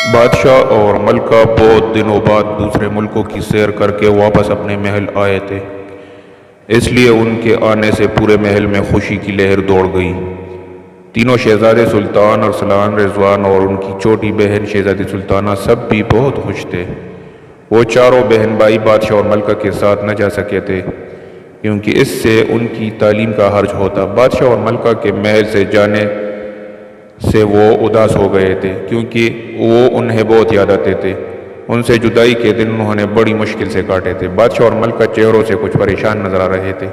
بادشاہ اور ملکہ بہت دنوں بعد دوسرے ملکوں کی سیر کر کے واپس اپنے محل آئے تھے، اس لیے ان کے آنے سے پورے محل میں خوشی کی لہر دوڑ گئی۔ تینوں شہزادے سلطان ارسلان رضوان اور ان کی چھوٹی بہن شہزادی سلطانہ سب بھی بہت خوش تھے۔ وہ چاروں بہن بھائی بادشاہ اور ملکہ کے ساتھ نہ جا سکے تھے کیونکہ اس سے ان کی تعلیم کا حرج ہوتا۔ بادشاہ اور ملکہ کے محل سے جانے سے وہ اداس ہو گئے تھے کیونکہ وہ انہیں بہت یاد آتے تھے۔ ان سے جدائی کے دن انہوں نے بڑی مشکل سے کاٹے تھے۔ بادشاہ اور ملکہ چہروں سے کچھ پریشان نظر آ رہے تھے۔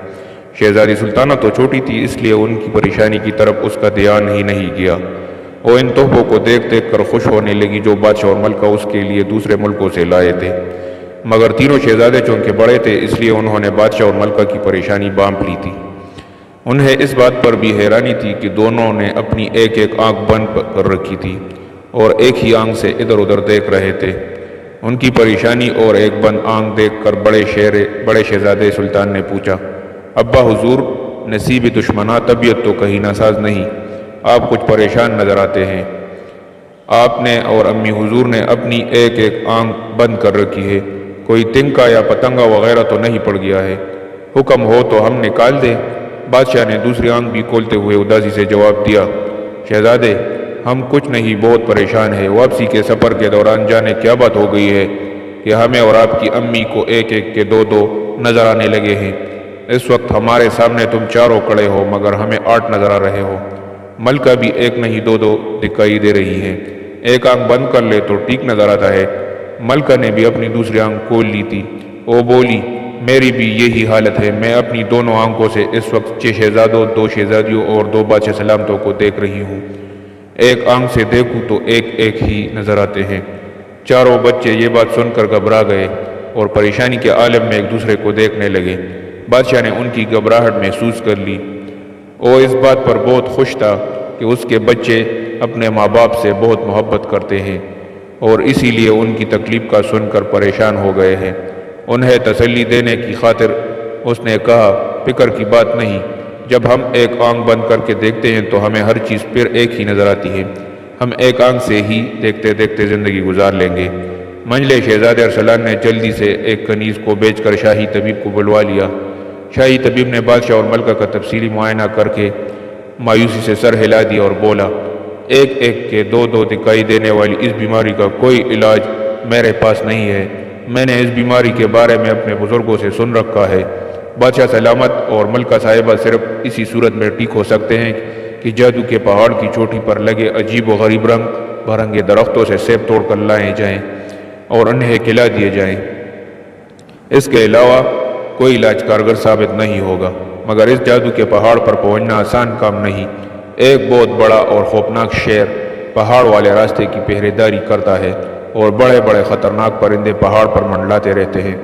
شہزادی سلطانہ تو چھوٹی تھی، اس لیے ان کی پریشانی کی طرف اس کا دھیان ہی نہیں گیا۔ وہ ان تحفوں کو دیکھ دیکھ کر خوش ہونے لگی جو بادشاہ اور ملکہ اس کے لیے دوسرے ملکوں سے لائے تھے، مگر تینوں شہزادے چونکہ بڑے تھے اس لیے انہوں نے بادشاہ اور ملکہ کی پریشانی بانپ لی تھی۔ انہیں اس بات پر بھی حیرانی تھی کہ دونوں نے اپنی ایک ایک آنکھ بند کر رکھی تھی اور ایک ہی آنکھ سے ادھر ادھر دیکھ رہے تھے۔ ان کی پریشانی اور ایک بند آنکھ دیکھ کر بڑے شہزادے سلطان نے پوچھا، ابا حضور، نصیب دشمنا، طبیعت تو کہیں ناساز نہیں، آپ کچھ پریشان نظر آتے ہیں۔ آپ نے اور امی حضور نے اپنی ایک ایک آنکھ بند کر رکھی ہے، کوئی تنکا یا پتنگا وغیرہ تو نہیں پڑ گیا ہے؟ حکم ہو تو ہم نکال دیں۔ بادشاہ نے دوسری آنکھ بھی کھولتے ہوئے اداسی سے جواب دیا، شہزادے، ہم کچھ نہیں، بہت پریشان ہیں۔ واپسی کے سفر کے دوران جانے کیا بات ہو گئی ہے کہ ہمیں اور آپ کی امی کو ایک ایک کے دو نظر آنے لگے ہیں۔ اس وقت ہمارے سامنے تم چاروں کھڑے ہو مگر ہمیں 8 نظر آ رہے ہو۔ ملکہ بھی ایک نہیں دو دکھائی دے رہی ہے۔ ایک آنکھ بند کر لے تو ٹھیک نظر آتا ہے۔ ملکہ نے بھی اپنی دوسری آنکھ کھول لی تھی۔ وہ بولی، میری بھی یہی حالت ہے، میں اپنی دونوں آنکھوں سے اس وقت 6 شہزادوں، 2 شہزادیوں اور 2 بادشاہ سلامتوں کو دیکھ رہی ہوں۔ ایک آنکھ سے دیکھوں تو ایک ایک ہی نظر آتے ہیں۔ چاروں بچے یہ بات سن کر گھبرا گئے اور پریشانی کے عالم میں ایک دوسرے کو دیکھنے لگے۔ بادشاہ نے ان کی گھبراہٹ محسوس کر لی۔ وہ اس بات پر بہت خوش تھا کہ اس کے بچے اپنے ماں باپ سے بہت محبت کرتے ہیں اور اسی لیے ان کی تکلیف کا سن کر پریشان ہو گئے ہیں۔ انہیں تسلی دینے کی خاطر اس نے کہا، فکر کی بات نہیں، جب ہم ایک آنکھ بند کر کے دیکھتے ہیں تو ہمیں ہر چیز پھر ایک ہی نظر آتی ہے۔ ہم ایک آنکھ سے ہی دیکھتے دیکھتے زندگی گزار لیں گے۔ منجلے شہزادے ارسلان نے جلدی سے ایک کنیز کو بیچ کر شاہی طبیب کو بلوا لیا۔ شاہی طبیب نے بادشاہ اور ملکہ کا تفصیلی معائنہ کر کے مایوسی سے سر ہلا دیا اور بولا، ایک ایک کے دو دکھائی دینے والی اس بیماری کا کوئی علاج میرے پاس نہیں ہے۔ میں نے اس بیماری کے بارے میں اپنے بزرگوں سے سن رکھا ہے۔ بادشاہ سلامت اور ملکہ صاحبہ صرف اسی صورت میں ٹھیک ہو سکتے ہیں کہ جادو کے پہاڑ کی چوٹی پر لگے عجیب و غریب رنگ برنگے درختوں سے سیب توڑ کر لائے جائیں اور انہیں کھلا دیے جائیں۔ اس کے علاوہ کوئی علاج کارگر ثابت نہیں ہوگا، مگر اس جادو کے پہاڑ پر پہنچنا آسان کام نہیں۔ ایک بہت بڑا اور خوفناک شیر پہاڑ والے راستے کی پہرے داری کرتا ہے اور بڑے بڑے خطرناک پرندے پہاڑ پر منڈلاتے رہتے ہیں۔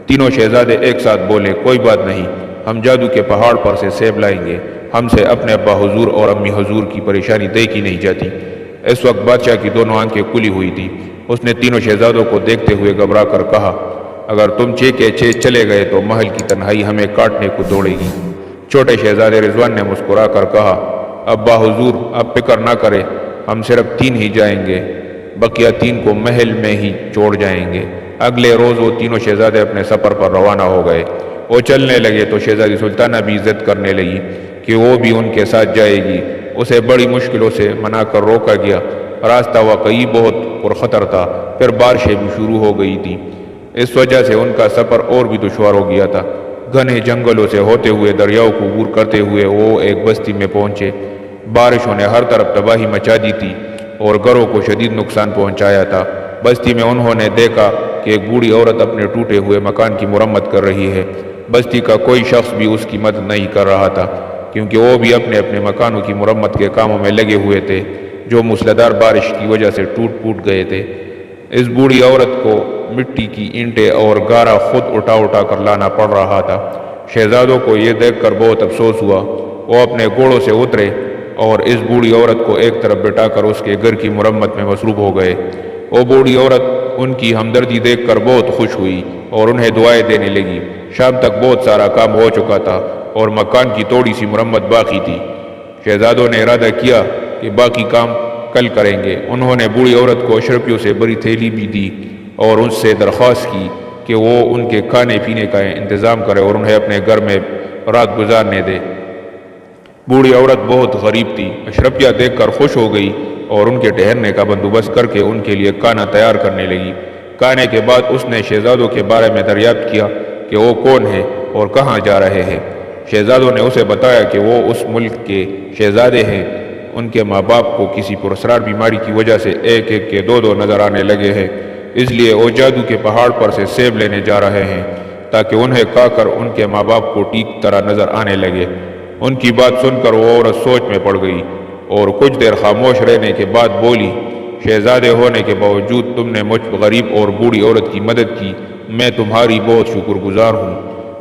تینوں شہزادے ایک ساتھ بولے، کوئی بات نہیں، ہم جادو کے پہاڑ پر سے سیب لائیں گے، ہم سے اپنے ابا حضور اور امی حضور کی پریشانی دیکھی نہیں جاتی۔ اس وقت بادشاہ کی دونوں آنکھیں کھلی ہوئی تھی۔ اس نے تینوں شہزادوں کو دیکھتے ہوئے گھبرا کر کہا، اگر تم 6 کے 6 چلے گئے تو محل کی تنہائی ہمیں کاٹنے کو دوڑے گی۔ چھوٹے شہزادے رضوان نے مسکرا کر کہا، ابا حضور آپ فکر نہ کریں، ہم صرف 3 ہی جائیں گے، بقیہ 3 کو محل میں ہی چھوڑ جائیں گے۔ اگلے روز وہ تینوں شہزادے اپنے سفر پر روانہ ہو گئے۔ وہ چلنے لگے تو شہزادی سلطانہ بھی ضد کرنے لگی کہ وہ بھی ان کے ساتھ جائے گی۔ اسے بڑی مشکلوں سے منا کر روکا گیا۔ راستہ واقعی بہت پرخطر تھا، پھر بارشیں بھی شروع ہو گئی تھی، اس وجہ سے ان کا سفر اور بھی دشوار ہو گیا تھا۔ گھنے جنگلوں سے ہوتے ہوئے دریاؤں کو عبور کرتے ہوئے وہ ایک بستی میں پہنچے۔ بارشوں نے ہر طرف تباہی مچا دی تھی اور گھروں کو شدید نقصان پہنچایا تھا۔ بستی میں انہوں نے دیکھا کہ ایک بوڑھی عورت اپنے ٹوٹے ہوئے مکان کی مرمت کر رہی ہے۔ بستی کا کوئی شخص بھی اس کی مدد نہیں کر رہا تھا کیونکہ وہ بھی اپنے اپنے مکانوں کی مرمت کے کاموں میں لگے ہوئے تھے جو موسلادھار بارش کی وجہ سے ٹوٹ گئے تھے۔ اس بوڑھی عورت کو مٹی کی اینٹیں اور گارا خود اٹھا کر لانا پڑ رہا تھا۔ شہزادوں کو یہ دیکھ کر بہت افسوس ہوا۔ وہ اپنے گھوڑوں سے اترے اور اس بوڑھی عورت کو ایک طرف بٹھا کر اس کے گھر کی مرمت میں مصروف ہو گئے۔ وہ بوڑھی عورت ان کی ہمدردی دیکھ کر بہت خوش ہوئی اور انہیں دعائیں دینے لگی۔ شام تک بہت سارا کام ہو چکا تھا اور مکان کی تھوڑی سی مرمت باقی تھی۔ شہزادوں نے ارادہ کیا کہ باقی کام کل کریں گے۔ انہوں نے بوڑھی عورت کو اشرفیوں سے بڑی تھیلی بھی دی اور ان سے درخواست کی کہ وہ ان کے کھانے پینے کا انتظام کرے اور انہیں اپنے گھر میں رات گزارنے دے۔ بوڑھی عورت بہت غریب تھی۔ اشرفیہ دیکھ کر خوش ہو گئی اور ان کے ٹھہرنے کا بندوبست کر کے ان کے لیے کھانا تیار کرنے لگی۔ کھانے کے بعد اس نے شہزادوں کے بارے میں دریافت کیا کہ وہ کون ہیں اور کہاں جا رہے ہیں۔ شہزادوں نے اسے بتایا کہ وہ اس ملک کے شہزادے ہیں۔ ان کے ماں باپ کو کسی پراسرار بیماری کی وجہ سے ایک ایک کے دو نظر آنے لگے ہیں، اس لیے وہ جادو کے پہاڑ پر سے سیب لینے جا رہے ہیں تاکہ انہیں کھا کر ان کے ماں باپ کو ٹھیک طرح نظر آنے لگے۔ ان کی بات سن کر وہ عورت سوچ میں پڑ گئی اور کچھ دیر خاموش رہنے کے بعد بولی، شہزادے ہونے کے باوجود تم نے مجھ غریب اور بوڑھی عورت کی مدد کی، میں تمہاری بہت شکر گزار ہوں۔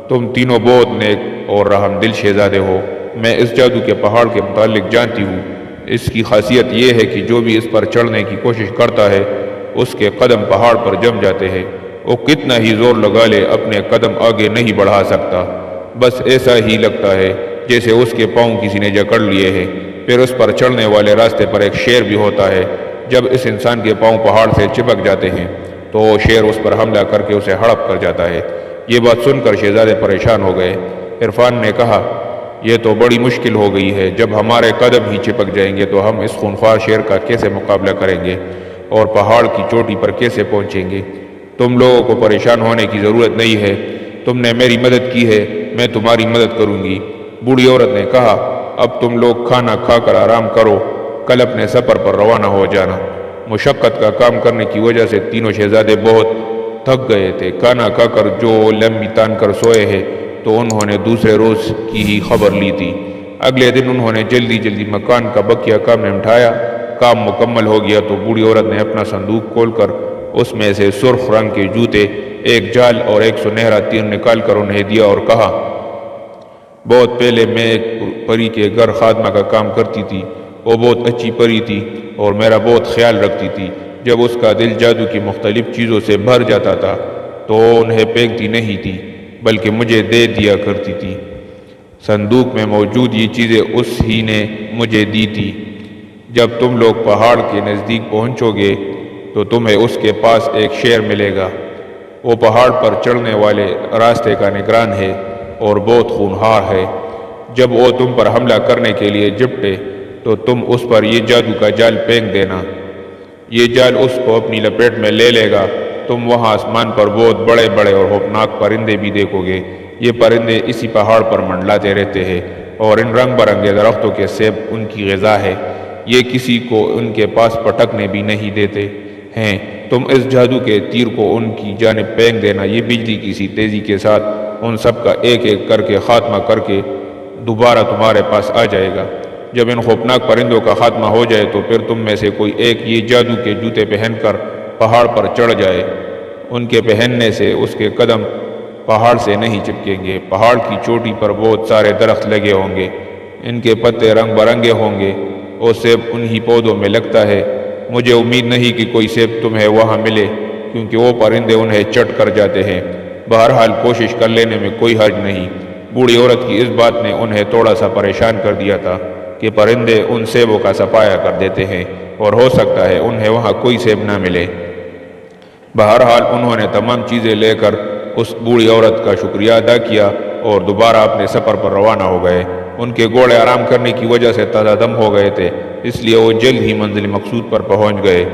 تم تینوں بہت نیک اور رحم دل شہزادے ہو۔ میں اس جادو کے پہاڑ کے متعلق جانتی ہوں۔ اس کی خاصیت یہ ہے کہ جو بھی اس پر چڑھنے کی کوشش کرتا ہے اس کے قدم پہاڑ پر جم جاتے ہیں۔ وہ کتنا ہی زور لگا لے اپنے قدم آگے نہیں بڑھا سکتا، بس ایسا ہی لگتا ہے جیسے اس کے پاؤں کسی نے جکڑ لیے ہیں۔ پھر اس پر چڑھنے والے راستے پر ایک شیر بھی ہوتا ہے۔ جب اس انسان کے پاؤں پہاڑ سے چپک جاتے ہیں تو وہ شیر اس پر حملہ کر کے اسے ہڑپ کر جاتا ہے۔ یہ بات سن کر شہزادے پریشان ہو گئے۔ عرفان نے کہا، یہ تو بڑی مشکل ہو گئی ہے، جب ہمارے قدم ہی چپک جائیں گے تو ہم اس خونخوار شیر کا کیسے مقابلہ کریں گے اور پہاڑ کی چوٹی پر کیسے پہنچیں گے؟ تم لوگوں کو پریشان ہونے کی ضرورت نہیں ہے، تم نے میری مدد کی ہے، میں تمہاری مدد کروں گی۔ بوڑھی عورت نے کہا، اب تم لوگ کھانا کھا کر آرام کرو، کل اپنے سفر پر روانہ ہو جانا۔ مشقت کا کام کرنے کی وجہ سے تینوں شہزادے بہت تھک گئے تھے۔ کھانا کھا کر جو لمبی تان کر سوئے ہیں تو انہوں نے دوسرے روز کی ہی خبر لی تھی۔ اگلے دن انہوں نے جلدی مکان کا بقیہ کام نمٹایا۔ کام مکمل ہو گیا تو بوڑھی عورت نے اپنا صندوق کھول کر اس میں سے سرخ رنگ کے جوتے، ایک جال اور ایک سنہرا تیر نکال کر انہیں دیا اور کہا، بہت پہلے میں ایک پری کے گھر خادمہ کا کام کرتی تھی۔ وہ بہت اچھی پری تھی اور میرا بہت خیال رکھتی تھی۔ جب اس کا دل جادو کی مختلف چیزوں سے بھر جاتا تھا تو وہ انہیں پھینکتی نہیں تھی بلکہ مجھے دے دیا کرتی تھی۔ صندوق میں موجود یہ چیزیں اس ہی نے مجھے دی تھی۔ جب تم لوگ پہاڑ کے نزدیک پہنچو گے تو تمہیں اس کے پاس ایک شیر ملے گا۔ وہ پہاڑ پر چڑھنے والے راستے کا نگران ہے اور بہت خونخوار ہے۔ جب وہ تم پر حملہ کرنے کے لیے جپٹے تو تم اس پر یہ جادو کا جال پھینک دینا۔ یہ جال اس کو اپنی لپیٹ میں لے لے گا۔ تم وہاں آسمان پر بہت بڑے بڑے اور خوفناک پرندے بھی دیکھو گے۔ یہ پرندے اسی پہاڑ پر منڈلاتے رہتے ہیں اور ان رنگ برنگے درختوں کے سیب ان کی غذا ہے۔ یہ کسی کو ان کے پاس پٹکنے بھی نہیں دیتے ہیں۔ تم اس جادو کے تیر کو ان کی جانب پھینک دینا۔ یہ بجلی کی سی تیزی کے ساتھ ان سب کا ایک ایک کر کے خاتمہ کر کے دوبارہ تمہارے پاس آ جائے گا۔ جب ان خوفناک پرندوں کا خاتمہ ہو جائے تو پھر تم میں سے کوئی ایک یہ جادو کے جوتے پہن کر پہاڑ پر چڑھ جائے۔ ان کے پہننے سے اس کے قدم پہاڑ سے نہیں چپکیں گے۔ پہاڑ کی چوٹی پر بہت سارے درخت لگے ہوں گے، ان کے پتے رنگ برنگے ہوں گے۔ وہ سیب انہی پودوں میں لگتا ہے۔ مجھے امید نہیں کہ کوئی سیب تمہیں وہاں ملے کیونکہ وہ پرندے انہیں چٹ کر جاتے ہیں۔ بہرحال کوشش کر لینے میں کوئی حرج نہیں۔ بوڑھی عورت کی اس بات نے انہیں تھوڑا سا پریشان کر دیا تھا کہ پرندے ان سیبوں کا سفایا کر دیتے ہیں اور ہو سکتا ہے انہیں وہاں کوئی سیب نہ ملے۔ بہرحال انہوں نے تمام چیزیں لے کر اس بوڑھی عورت کا شکریہ ادا کیا اور دوبارہ اپنے سفر پر روانہ ہو گئے۔ ان کے گھوڑے آرام کرنے کی وجہ سے تازہ دم ہو گئے تھے، اس لیے وہ جلد ہی منزل مقصود پر پہنچ گئے۔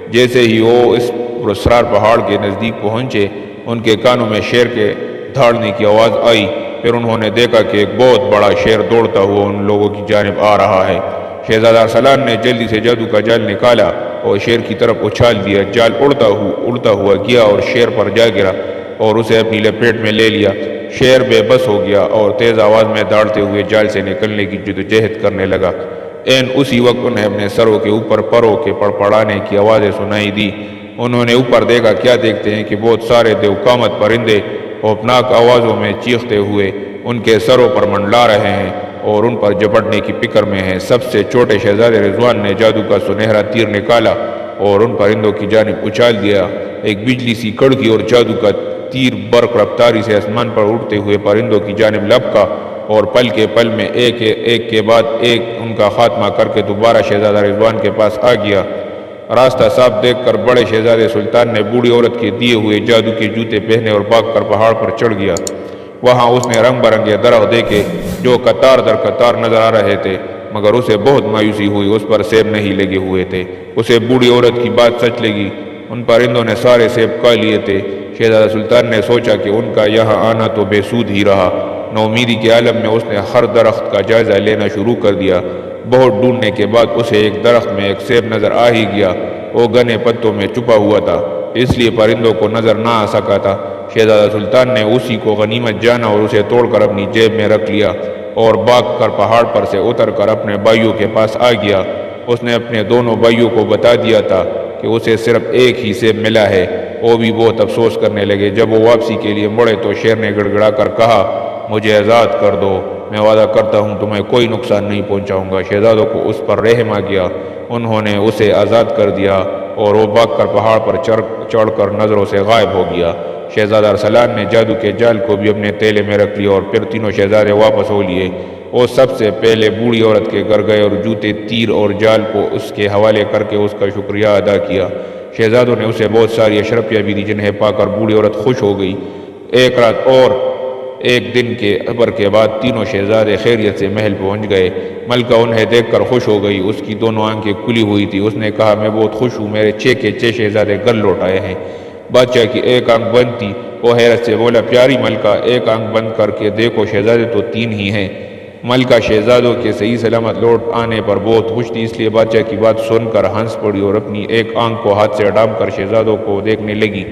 جیسے ہی وہ اس پراسرار پہاڑ کے نزدیک پہنچے ان کے کانوں میں شیر کے دھاڑنے کی آواز آئی۔ پھر انہوں نے دیکھا کہ ایک بہت بڑا شیر دوڑتا ہوا ان لوگوں کی جانب آ رہا ہے۔ شہزادہ ارسلان نے جلدی سے جادو کا جال نکالا اور شیر کی طرف اچھال دیا۔ جال اڑتا ہوا گیا اور شیر پر جا گرا اور اسے اپنی لپیٹ میں لے لیا۔ شیر بے بس ہو گیا اور تیز آواز میں داڑتے ہوئے جال سے نکلنے کی جدوجہد کرنے لگا۔ عین اسی وقت انہیں اپنے سروں کے اوپر پروں کے پڑپڑانے کی آوازیں سنائی دی۔ انہوں نے اوپر دیکھا، کیا دیکھتے ہیں کہ بہت سارے دیوقامت پرندے خوفناک آوازوں میں چیختے ہوئے ان کے سروں پر منڈلا رہے ہیں اور ان پر جپٹنے کی فکر میں ہیں۔ سب سے چھوٹے شہزادے رضوان نے جادو کا سنہرا تیر نکالا اور ان پرندوں کی جانب اچھال دیا۔ ایک بجلی سی کڑکی اور جادو کا تیر برق رفتاری سے آسمان پر اڑتے ہوئے پرندوں کی جانب لپکا اور پل کے پل میں ایک کے بعد ایک ان کا خاتمہ کر کے دوبارہ شہزادہ رضوان کے پاس آ گیا۔ راستہ صاف دیکھ کر بڑے شہزادے سلطان نے بوڑھی عورت کے دیے ہوئے جادو کے جوتے پہنے اور بھاگ کر پہاڑ پر چڑھ گیا۔ وہاں اس نے رنگ برنگے درخت دیکھے جو قطار در قطار نظر آ رہے تھے، مگر اسے بہت مایوسی ہوئی، اس پر سیب نہیں لگے ہوئے تھے۔ اسے بوڑھی عورت کی بات سچ لگی، ان پرندوں نے سارے سیب کھا لیے تھے۔ شہزادہ سلطان نے سوچا کہ ان کا یہاں آنا تو بے سود ہی رہا۔ نومیدی کے عالم میں اس نے ہر درخت کا جائزہ لینا شروع کر دیا۔ بہت ڈھونڈنے کے بعد اسے ایک درخت میں ایک سیب نظر آ ہی گیا۔ وہ گھنے پتوں میں چھپا ہوا تھا، اس لیے پرندوں کو نظر نہ آ سکا تھا۔ شہزادہ سلطان نے اسی کو غنیمت جانا اور اسے توڑ کر اپنی جیب میں رکھ لیا اور بھاگ کر پہاڑ پر سے اتر کر اپنے بھائیوں کے پاس آ گیا۔ اس نے اپنے دونوں بھائیوں کو بتا دیا تھا کہ اسے صرف ایک ہی سیب ملا ہے۔ وہ بھی بہت افسوس کرنے لگے۔ جب وہ واپسی کے لیے مڑے تو شیر نے گڑ گڑا کر کہا، مجھے آزاد کر دو، میں وعدہ کرتا ہوں تمہیں کوئی نقصان نہیں پہنچاؤں گا۔ شہزادوں کو اس پر رحم آ گیا، انہوں نے اسے آزاد کر دیا اور وہ بھاگ کر پہاڑ پر چڑھ کر نظروں سے غائب ہو گیا۔ شہزادہ ارسلان نے جادو کے جال کو بھی اپنے تیلے میں رکھ لیا اور پھر تینوں شہزادے واپس ہو لیے۔ وہ سب سے پہلے بوڑھی عورت کے گھر گئے اور جوتے، تیر اور جال کو اس کے حوالے کر کے اس کا شکریہ ادا کیا۔ شہزادوں نے اسے بہت ساری اشرفیاں بھی دی، جنہیں پا کر بوڑھی عورت خوش ہو گئی۔ ایک رات اور ایک دن کے صبر کے بعد تینوں شہزادے خیریت سے محل پہنچ گئے۔ ملکہ انہیں دیکھ کر خوش ہو گئی، اس کی دونوں آنکھیں کھلی ہوئی تھی۔ اس نے کہا، میں بہت خوش ہوں، میرے 6 کے 6 شہزادے گھر لوٹ آئے ہیں۔ بادشاہ کی ایک آنکھ بند تھی، وہ حیرت سے بولا، پیاری ملکہ، ایک آنکھ بند کر کے دیکھو، شہزادے تو 3 ہی ہیں۔ ملکہ شہزادوں کے صحیح سلامت لوٹ آنے پر بہت خوش تھی، اس لیے بادشاہ کی بات سن کر ہنس پڑی اور اپنی ایک آنکھ کو ہاتھ سے ہٹا کر شہزادوں کو دیکھنے لگی۔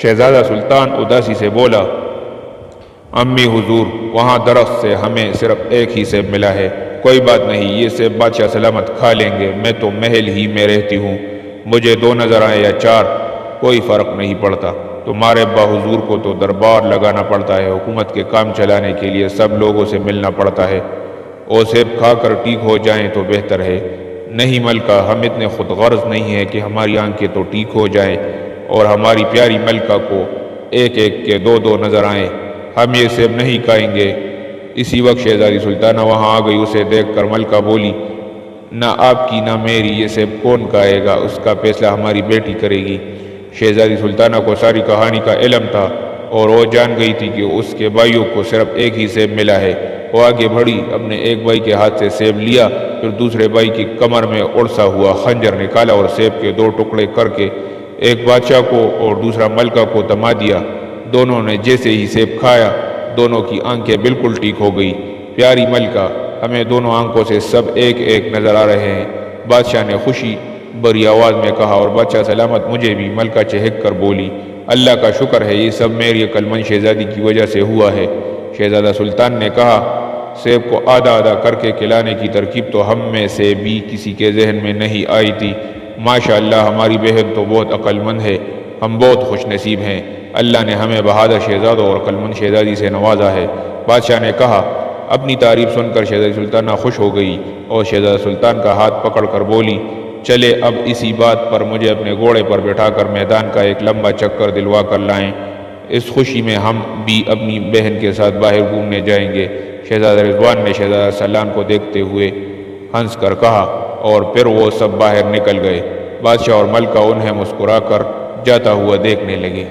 شہزادہ سلطان اداسی سے بولا، امی حضور، وہاں درخت سے ہمیں صرف ایک ہی سیب ملا ہے۔ کوئی بات نہیں، یہ سیب بادشاہ سلامت کھا لیں گے، میں تو محل ہی میں رہتی ہوں، مجھے 2 نظر آئے یا 4 کوئی فرق نہیں پڑتا۔ تمہارے ابا حضور کو تو دربار لگانا پڑتا ہے، حکومت کے کام چلانے کے لیے سب لوگوں سے ملنا پڑتا ہے، اور سیب کھا کر ٹھیک ہو جائیں تو بہتر ہے۔ نہیں ملکہ، ہم اتنے خود غرض نہیں ہیں کہ ہماری آنکھیں تو ٹھیک ہو جائیں اور ہماری پیاری ملکہ کو ایک ایک کے 2 نظر آئیں، ہم یہ سیب نہیں کھائیں گے۔ اسی وقت شہزادی سلطانہ وہاں آ گئی۔ اسے دیکھ کر ملکہ بولی، نہ آپ کی نہ میری یہ سیب کون کھائے گا، اس کا فیصلہ ہماری بیٹی کرے گی۔ شہزادی سلطانہ کو ساری کہانی کا علم تھا اور وہ جان گئی تھی کہ اس کے بھائیوں کو صرف ایک ہی سیب ملا ہے۔ وہ آگے بڑھی، اپنے ایک بھائی کے ہاتھ سے سیب لیا، پھر دوسرے بھائی کی کمر میں اڑسا ہوا خنجر نکالا اور سیب کے 2 ٹکڑے کر کے ایک بادشاہ کو اور دوسرا ملکہ کو تما دیا۔ دونوں نے جیسے ہی سیب کھایا، دونوں کی آنکھیں بالکل ٹھیک ہو گئی۔ پیاری ملکہ، ہمیں دونوں آنکھوں سے سب ایک ایک نظر آ رہے ہیں، بادشاہ نے خوشی بری آواز میں کہا، اور بادشاہ سلامت مجھے بھی، ملکہ چہک کر بولی، اللہ کا شکر ہے، یہ سب میری عقل مند شہزادی کی وجہ سے ہوا ہے۔ شہزادہ سلطان نے کہا، سیب کو آدھا آدھا کر کے کھلانے کی ترکیب تو ہم میں سے بھی کسی کے ذہن میں نہیں آئی تھی۔ ماشاءاللہ، ہماری بہن تو بہت عقل مند ہے، ہم بہت خوش نصیب ہیں، اللہ نے ہمیں بہادر شہزادوں اور عقل مند شہزادی سے نوازا ہے۔ بادشاہ نے کہا۔ اپنی تعریف سن کر شہزادی سلطانہ خوش ہو گئی اور شہزادہ سلطان کا ہاتھ پکڑ کر بولی، چلے اب اسی بات پر مجھے اپنے گھوڑے پر بٹھا کر میدان کا ایک لمبا چکر دلوا کر لائیں، اس خوشی میں ہم بھی اپنی بہن کے ساتھ باہر گھومنے جائیں گے۔ شہزادہ رضوان نے شہزادہ ارسلان کو دیکھتے ہوئے ہنس کر کہا، اور پھر وہ سب باہر نکل گئے۔ بادشاہ اور ملکہ انہیں مسکرا کر جاتا ہوا دیکھنے لگے۔